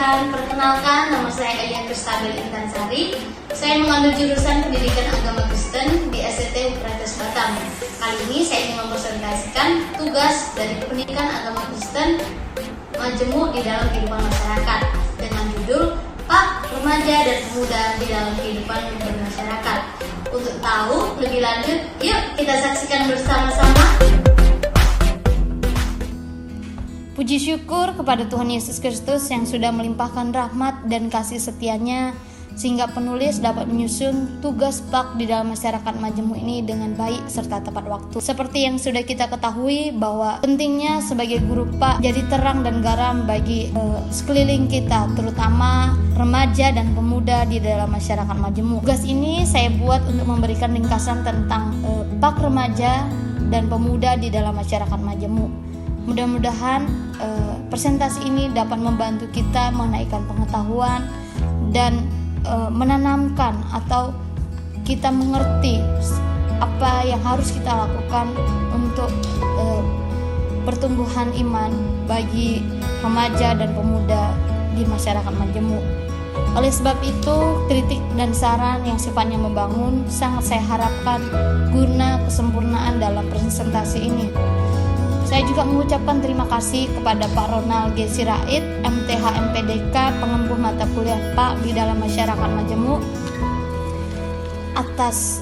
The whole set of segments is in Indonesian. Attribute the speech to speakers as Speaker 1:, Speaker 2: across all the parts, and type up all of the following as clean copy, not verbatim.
Speaker 1: Tuhan, perkenalkan nama saya Elia Kristabel Intansari. Saya mengambil jurusan Pendidikan Agama Kristen di STT Uprates Batam. Kali ini saya ingin mempresentasikan tugas dari Pendidikan Agama Kristen Majemuk di dalam kehidupan masyarakat dengan judul Pak Remaja dan Pemuda di dalam kehidupan bermasyarakat. Untuk tahu lebih lanjut, yuk kita saksikan bersama-sama.
Speaker 2: Puji syukur kepada Tuhan Yesus Kristus yang sudah melimpahkan rahmat dan kasih setia-Nya sehingga penulis dapat menyusun tugas PAK di dalam masyarakat Majemuk ini dengan baik serta tepat waktu. Seperti yang sudah kita ketahui bahwa pentingnya sebagai guru PAK jadi terang dan garam bagi sekeliling kita, terutama remaja dan pemuda di dalam masyarakat Majemuk. Tugas ini saya buat untuk memberikan ringkasan tentang PAK remaja dan pemuda di dalam masyarakat Majemuk. Mudah-mudahan presentasi ini dapat membantu kita menaikkan pengetahuan dan menanamkan atau kita mengerti apa yang harus kita lakukan untuk pertumbuhan iman bagi remaja dan pemuda di masyarakat Majemuk. Oleh sebab itu, kritik dan saran yang sifatnya membangun sangat saya harapkan guna kesempurnaan dalam presentasi ini. Saya juga mengucapkan terima kasih kepada Pak Ronald G. Sirait, MTH MPDK, pengembuh mata kuliah PAK di dalam masyarakat Majemuk atas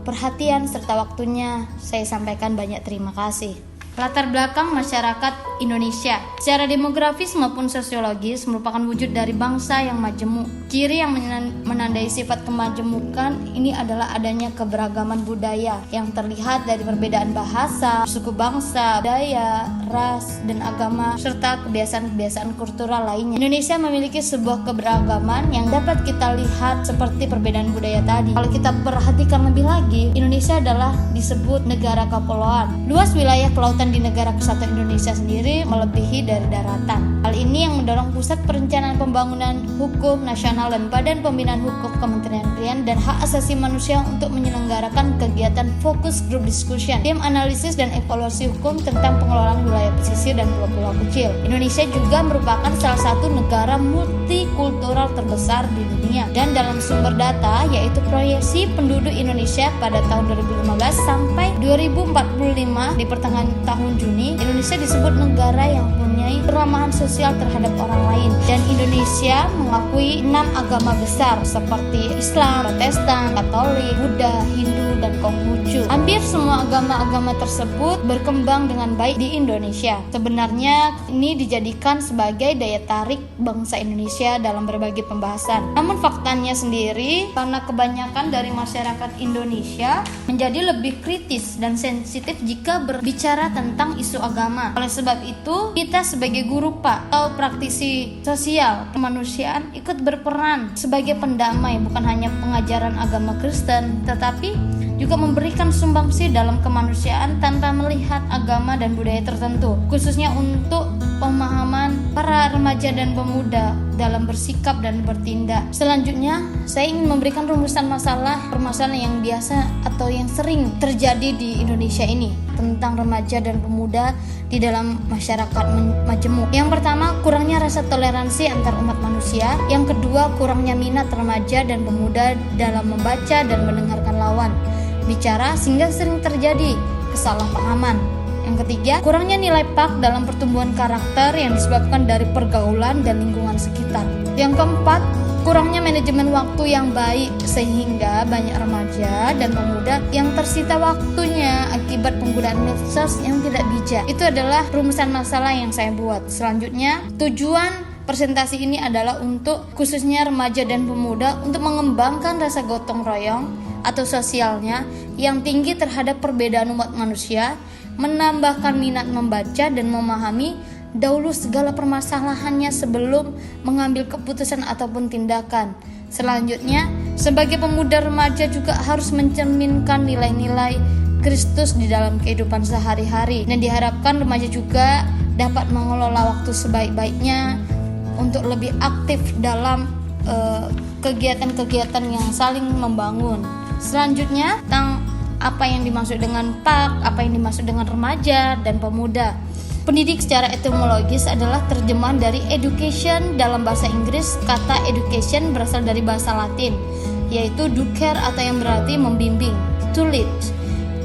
Speaker 2: perhatian serta waktunya. Saya sampaikan banyak terima kasih. Latar belakang masyarakat Indonesia secara demografis maupun sosiologis merupakan wujud dari bangsa yang majemuk. Ciri yang menandai sifat kemajemukan ini adalah adanya keberagaman budaya yang terlihat dari perbedaan bahasa, suku bangsa, budaya, ras, dan agama, serta kebiasaan-kebiasaan kultural lainnya. Indonesia memiliki sebuah keberagaman yang dapat kita lihat seperti perbedaan budaya tadi. Kalau kita perhatikan lebih lagi, Indonesia adalah disebut negara kepulauan. Luas wilayah kelautan di negara kesatuan Indonesia sendiri melebihi dari daratan. Hal ini yang mendorong Pusat Perencanaan Pembangunan Hukum Nasional dan Badan Pembinaan Hukum Kementerian dan Hak Asasi Manusia untuk menyelenggarakan kegiatan Focus Group Discussion, tim analisis dan evaluasi hukum tentang pengelolaan wilayah pesisir dan pulau-pulau kecil. Indonesia juga merupakan salah satu negara multikultural terbesar di dunia, dan dalam sumber data yaitu proyeksi penduduk Indonesia pada tahun 2015 sampai 2045 di pertengahan tahun Juni, Indonesia disebut negara yang mempunyai keramahan sosial terhadap orang lain, dan Indonesia mengakui 6 agama besar seperti Islam, Protestan, Katolik, Buddha, Hindu, dan Konghucu. Hampir semua agama-agama tersebut berkembang dengan baik di Indonesia. Sebenarnya ini dijadikan sebagai daya tarik bangsa Indonesia dalam berbagai pembahasan. Namun faktanya sendiri, karena kebanyakan dari masyarakat Indonesia menjadi lebih kritis dan sensitif jika berbicara tentang isu agama. Oleh sebab itu, kita sebagai guru PAK atau praktisi sosial kemanusiaan ikut berperan sebagai pendamai, bukan hanya pengajaran agama Kristen, tetapi juga memberikan sumbangsi dalam kemanusiaan tanpa melihat agama dan budaya tertentu, khususnya untuk pemahaman para remaja dan pemuda dalam bersikap dan bertindak. Selanjutnya, saya ingin memberikan rumusan permasalahan yang biasa atau yang sering terjadi di Indonesia ini tentang remaja dan pemuda di dalam masyarakat Majemuk. Yang pertama, kurangnya rasa toleransi antar umat manusia. Yang kedua, kurangnya minat remaja dan pemuda dalam membaca dan mendengarkan lawan bicara sehingga sering terjadi kesalahpahaman. Yang ketiga, kurangnya nilai PAK dalam pertumbuhan karakter yang disebabkan dari pergaulan dan lingkungan sekitar. Yang keempat, kurangnya manajemen waktu yang baik sehingga banyak remaja dan pemuda yang tersita waktunya akibat penggunaan medsos yang tidak bijak. Itu adalah rumusan masalah yang saya buat. Selanjutnya, tujuan presentasi ini adalah untuk khususnya remaja dan pemuda untuk mengembangkan rasa gotong royong atau sosialnya yang tinggi terhadap perbedaan umat manusia, menambahkan minat membaca dan memahami dahulu segala permasalahannya sebelum mengambil keputusan ataupun tindakan. Selanjutnya, sebagai pemuda remaja juga harus mencerminkan nilai-nilai Kristus di dalam kehidupan sehari-hari, dan diharapkan remaja juga dapat mengelola waktu sebaik-baiknya untuk lebih aktif dalam kegiatan-kegiatan yang saling membangun. Selanjutnya, tentang apa yang dimaksud dengan PAK, apa yang dimaksud dengan remaja dan pemuda. Pendidik secara etimologis adalah terjemahan dari education dalam bahasa Inggris. Kata education berasal dari bahasa Latin, yaitu ducer atau yang berarti membimbing, to lead.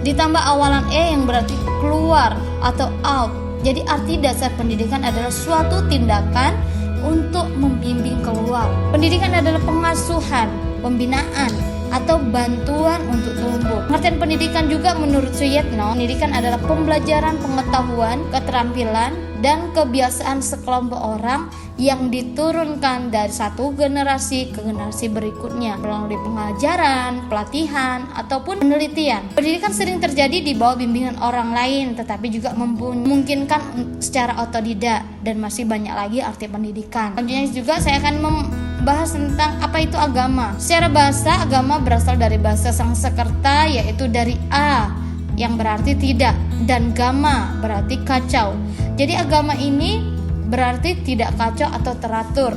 Speaker 2: Ditambah awalan e yang berarti keluar atau out. Jadi arti dasar pendidikan adalah suatu tindakan untuk membimbing keluar. Pendidikan adalah pengasuhan, pembinaan, atau bantuan untuk tumbuh. Pengertian pendidikan juga menurut Suyetno, pendidikan adalah pembelajaran pengetahuan, keterampilan, dan kebiasaan sekelompok orang yang diturunkan dari satu generasi ke generasi berikutnya melalui pengajaran, pelatihan, ataupun penelitian. Pendidikan sering terjadi di bawah bimbingan orang lain, tetapi juga memungkinkan secara otodidak, dan masih banyak lagi arti pendidikan. Selanjutnya juga saya akan membahas tentang apa itu agama. Secara bahasa, agama berasal dari bahasa Sanskerta, yaitu dari a yang berarti tidak, dan gama berarti kacau. Jadi agama ini berarti tidak kacau atau teratur.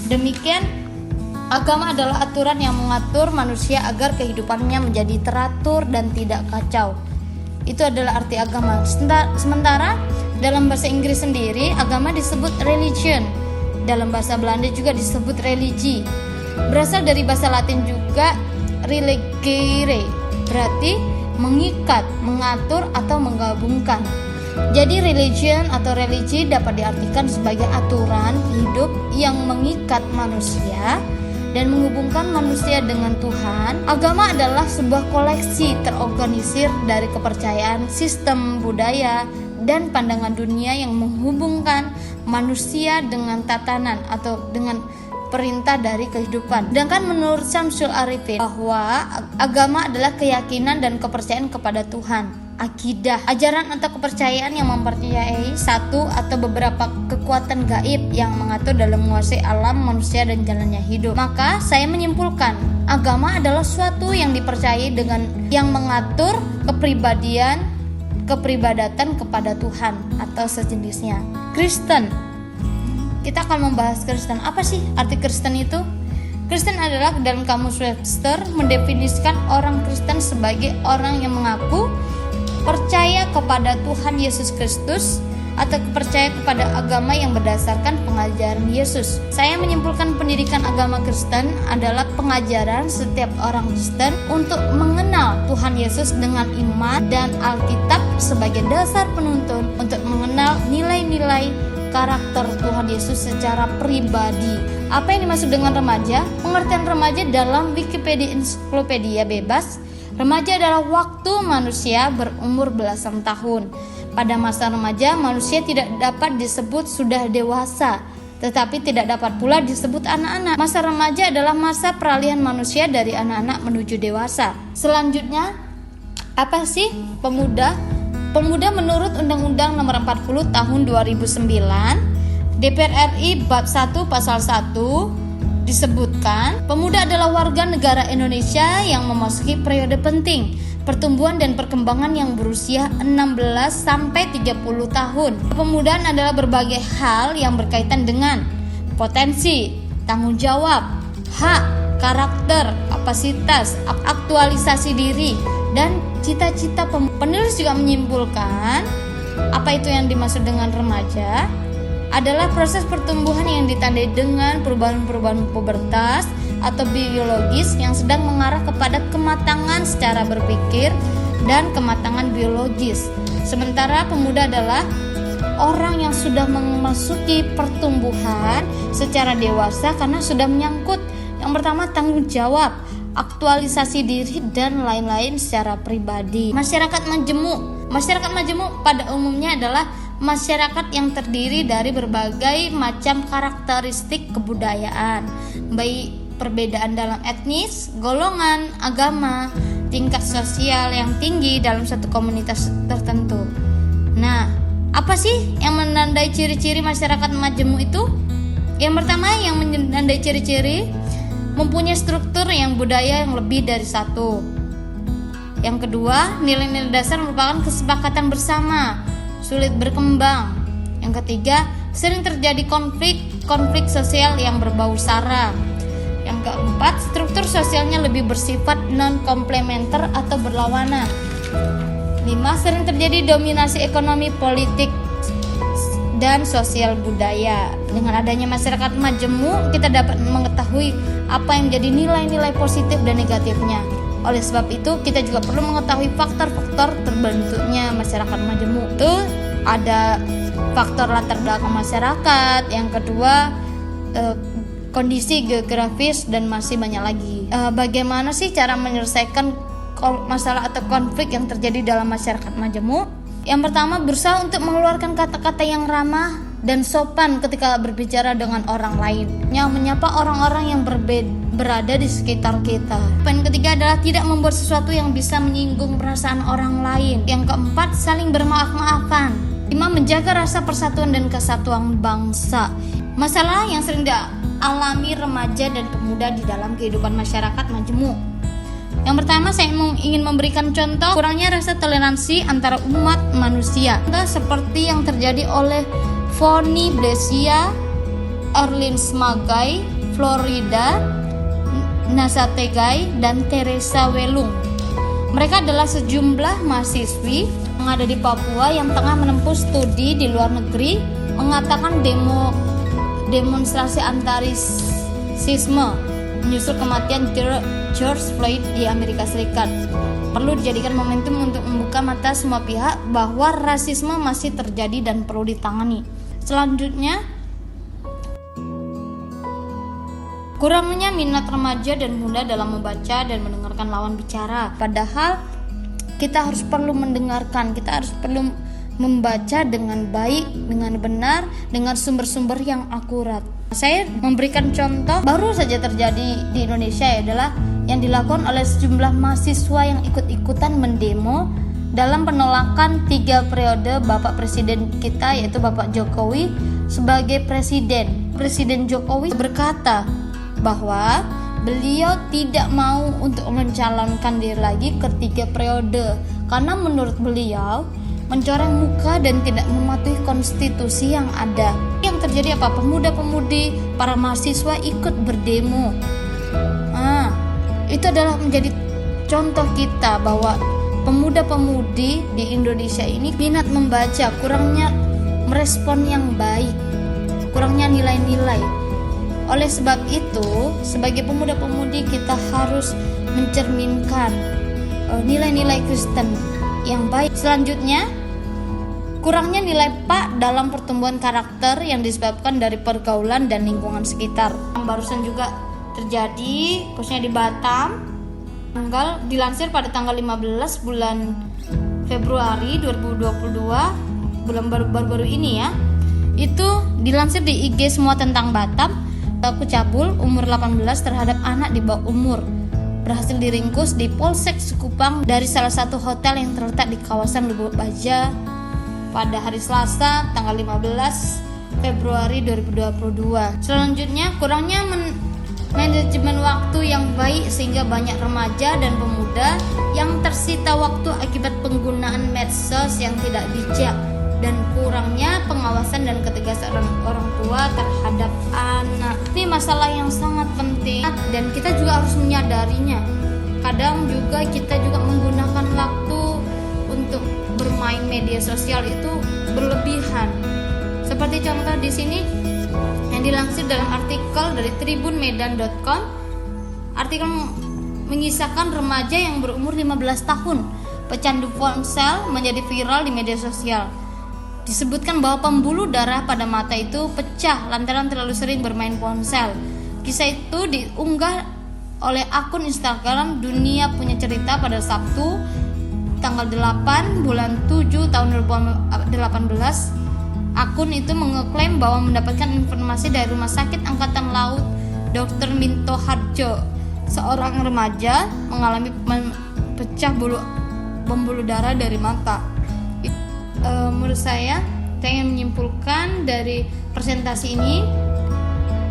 Speaker 2: Demikian, agama adalah aturan yang mengatur manusia agar kehidupannya menjadi teratur dan tidak kacau. Itu adalah arti agama. Sementara dalam bahasa Inggris sendiri, agama disebut religion. Dalam bahasa Belanda juga disebut religi. Berasal dari bahasa Latin juga religere, berarti mengikat, mengatur, atau menggabungkan. Jadi religion atau religi dapat diartikan sebagai aturan hidup yang mengikat manusia dan menghubungkan manusia dengan Tuhan. Agama adalah sebuah koleksi terorganisir dari kepercayaan, sistem budaya, dan pandangan dunia yang menghubungkan manusia dengan tatanan atau dengan perintah dari kehidupan. Sedangkan menurut Syamsul Arifin bahwa agama adalah keyakinan dan kepercayaan kepada Tuhan. Akidah, ajaran atau kepercayaan yang mempercayai satu atau beberapa kekuatan gaib yang mengatur dalam menguasai alam manusia dan jalannya hidup. Maka saya menyimpulkan, agama adalah suatu yang dipercayai dengan yang mengatur kepribadatan kepada Tuhan atau sejenisnya. Kristen. Kita akan membahas Kristen. Apa sih arti Kristen itu? Kristen adalah dalam kamus Webster mendefinisikan orang Kristen sebagai orang yang mengaku percaya kepada Tuhan Yesus Kristus atau percaya kepada agama yang berdasarkan pengajaran Yesus. Saya menyimpulkan pendidikan agama Kristen adalah pengajaran setiap orang Kristen untuk mengenal Tuhan Yesus dengan iman dan Alkitab sebagai dasar penuntun untuk mengenal nilai-nilai karakter Tuhan Yesus secara pribadi. Apa yang dimaksud dengan remaja? Pengertian remaja dalam Wikipedia Ensiklopedia Bebas, remaja adalah waktu manusia berumur belasan tahun. Pada masa remaja, manusia tidak dapat disebut sudah dewasa, tetapi tidak dapat pula disebut anak-anak. Masa remaja adalah masa peralihan manusia dari anak-anak menuju dewasa. Selanjutnya, apa sih pemuda? Pemuda menurut Undang-Undang Nomor 40 Tahun 2009, DPR RI Bab 1 Pasal 1 disebutkan, pemuda adalah warga negara Indonesia yang memasuki periode penting pertumbuhan dan perkembangan yang berusia 16 sampai 30 tahun. Kepemudaan adalah berbagai hal yang berkaitan dengan potensi, tanggung jawab, hak, karakter, kapasitas, aktualisasi diri, dan cita-cita. Penulis juga menyimpulkan apa itu yang dimaksud dengan remaja adalah proses pertumbuhan yang ditandai dengan perubahan-perubahan pubertas atau biologis yang sedang mengarah kepada kematangan secara berpikir dan kematangan biologis. Sementara pemuda adalah orang yang sudah memasuki pertumbuhan secara dewasa karena sudah menyangkut yang pertama tanggung jawab, aktualisasi diri, dan lain-lain secara pribadi. Masyarakat majemuk pada umumnya adalah masyarakat yang terdiri dari berbagai macam karakteristik kebudayaan, baik perbedaan dalam etnis, golongan, agama, tingkat sosial yang tinggi dalam satu komunitas tertentu. Nah, apa sih yang menandai ciri-ciri masyarakat majemuk itu? Yang pertama yang menandai ciri-ciri mempunyai struktur yang budaya yang lebih dari satu. Yang kedua, nilai-nilai dasar merupakan kesepakatan bersama, sulit berkembang. Yang ketiga, sering terjadi konflik sosial yang berbau sara. Yang keempat, struktur sosialnya lebih bersifat non-komplementer atau berlawanan. 5. Sering terjadi dominasi ekonomi, politik, dan sosial budaya. Dengan adanya masyarakat majemuk, kita dapat mengetahui apa yang menjadi nilai-nilai positif dan negatifnya. Oleh sebab itu, kita juga perlu mengetahui faktor-faktor terbentuknya masyarakat majemuk. Itu ada faktor latar belakang masyarakat, yang kedua kondisi geografis, dan masih banyak lagi. Bagaimana sih cara menyelesaikan masalah atau konflik yang terjadi dalam masyarakat majemuk? Yang pertama, berusaha untuk mengeluarkan kata-kata yang ramah dan sopan ketika berbicara dengan orang lain, yang menyapa orang-orang yang berada di sekitar kita. Poin ketiga adalah tidak membuat sesuatu yang bisa menyinggung perasaan orang lain. Yang keempat, saling bermaaf-maafan. 5. Menjaga rasa persatuan dan kesatuan bangsa. Masalah yang sering dialami remaja dan pemuda di dalam kehidupan masyarakat majemuk. Yang pertama, saya ingin memberikan contoh kurangnya rasa toleransi antara umat manusia. Seperti yang terjadi oleh Foni Blesia, Erlin Smagai, Florida Nasategai, dan Teresa Welung. Mereka adalah sejumlah mahasiswi yang ada di Papua yang tengah menempuh studi di luar negeri, mengatakan demonstrasi anti-rasisme menyusul kematian George Floyd di Amerika Serikat perlu dijadikan momentum untuk membuka mata semua pihak bahwa rasisme masih terjadi dan perlu ditangani. Selanjutnya, kurangnya minat remaja dan muda dalam membaca dan mendengarkan lawan bicara. Padahal kita harus perlu mendengarkan, kita harus perlu membaca dengan baik, dengan benar, dengan sumber-sumber yang akurat. Saya memberikan contoh baru saja terjadi di Indonesia, adalah yang dilakukan oleh sejumlah mahasiswa yang ikut-ikutan mendemo dalam penolakan 3 periode Bapak Presiden kita, yaitu Bapak Jokowi sebagai presiden. Presiden Jokowi berkata bahwa beliau tidak mau untuk mencalonkan diri lagi ke 3 periode karena menurut beliau mencoreng muka dan tidak mematuhi konstitusi yang ada. Yang terjadi apa? Pemuda-pemudi, para mahasiswa ikut berdemo. Itu adalah menjadi contoh kita bahwa pemuda-pemudi di Indonesia ini minat membaca, kurangnya merespon yang baik, kurangnya nilai-nilai. Oleh sebab itu, sebagai pemuda-pemudi kita harus mencerminkan nilai-nilai Kristen yang baik. Selanjutnya, kurangnya nilai PA dalam pertumbuhan karakter yang disebabkan dari pergaulan dan lingkungan sekitar. Yang barusan juga terjadi, khususnya di Batam, dilansir pada tanggal 15 bulan Februari 2022, bulan baru-baru ini ya. Itu dilansir di IG semua tentang Batam. Pelaku cabul umur 18 terhadap anak di bawah umur berhasil diringkus di Polsek Sekupang dari salah satu hotel yang terletak di kawasan Lubuk Baja pada hari Selasa tanggal 15 Februari 2022. Selanjutnya, kurangnya manajemen waktu yang baik sehingga banyak remaja dan pemuda yang tersita waktu akibat penggunaan medsos yang tidak bijak, dan kurangnya pengawasan dan ketegasan orang tua terhadap anak. Ini masalah yang sangat penting dan kita juga harus menyadarinya. Kadang juga kita juga menggunakan waktu untuk bermain media sosial itu berlebihan. Seperti contoh di sini yang dilansir dalam artikel dari tribunmedan.com, artikel mengisahkan remaja yang berumur 15 tahun pecandu ponsel menjadi viral di media sosial. Disebutkan bahwa pembuluh darah pada mata itu pecah lantaran terlalu sering bermain ponsel. Kisah itu diunggah oleh akun Instagram Dunia Punya Cerita pada Sabtu tanggal 8 bulan 7 tahun 2018. Akun itu mengeklaim bahwa mendapatkan informasi dari Rumah Sakit Angkatan Laut Dr. Minto Harjo. Seorang remaja mengalami pecah pembuluh darah dari mata. Menurut saya ingin menyimpulkan dari presentasi ini,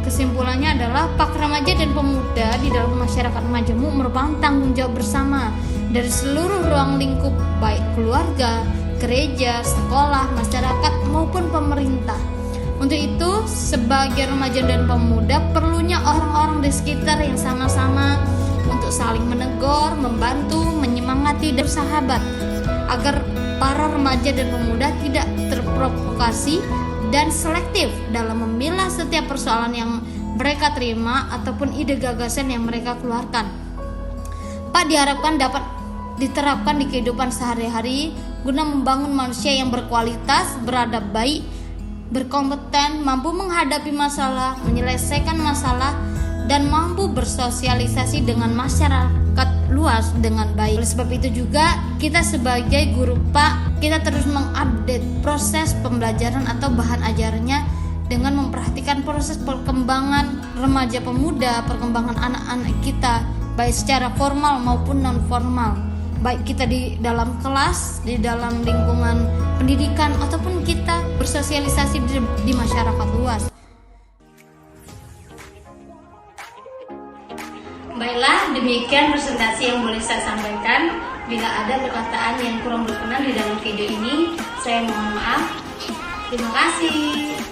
Speaker 2: kesimpulannya adalah PAK remaja dan pemuda di dalam masyarakat majemuk merupakan tanggung jawab bersama dari seluruh ruang lingkup, baik keluarga, gereja, sekolah, masyarakat maupun pemerintah. Untuk itu, sebagai remaja dan pemuda, perlunya orang-orang di sekitar yang sama-sama untuk saling menegur, membantu, menyemangati dan bersahabat agar para remaja dan pemuda tidak terprovokasi dan selektif dalam memilah setiap persoalan yang mereka terima ataupun ide gagasan yang mereka keluarkan. Pak diharapkan dapat diterapkan di kehidupan sehari-hari guna membangun manusia yang berkualitas, beradab baik, berkompeten, mampu menghadapi masalah, menyelesaikan masalah, dan mampu bersosialisasi dengan masyarakat luas dengan baik. Oleh sebab itu juga kita sebagai guru Pak, kita terus mengupdate proses pembelajaran atau bahan ajarnya dengan memperhatikan proses perkembangan remaja pemuda, perkembangan anak-anak kita, baik secara formal maupun non formal, baik kita di dalam kelas, di dalam lingkungan pendidikan, ataupun kita bersosialisasi di masyarakat luas.
Speaker 1: Baiklah, demikian presentasi yang boleh saya sampaikan. Bila ada perkataan yang kurang berkenan di dalam video ini, saya mohon maaf. Terima kasih.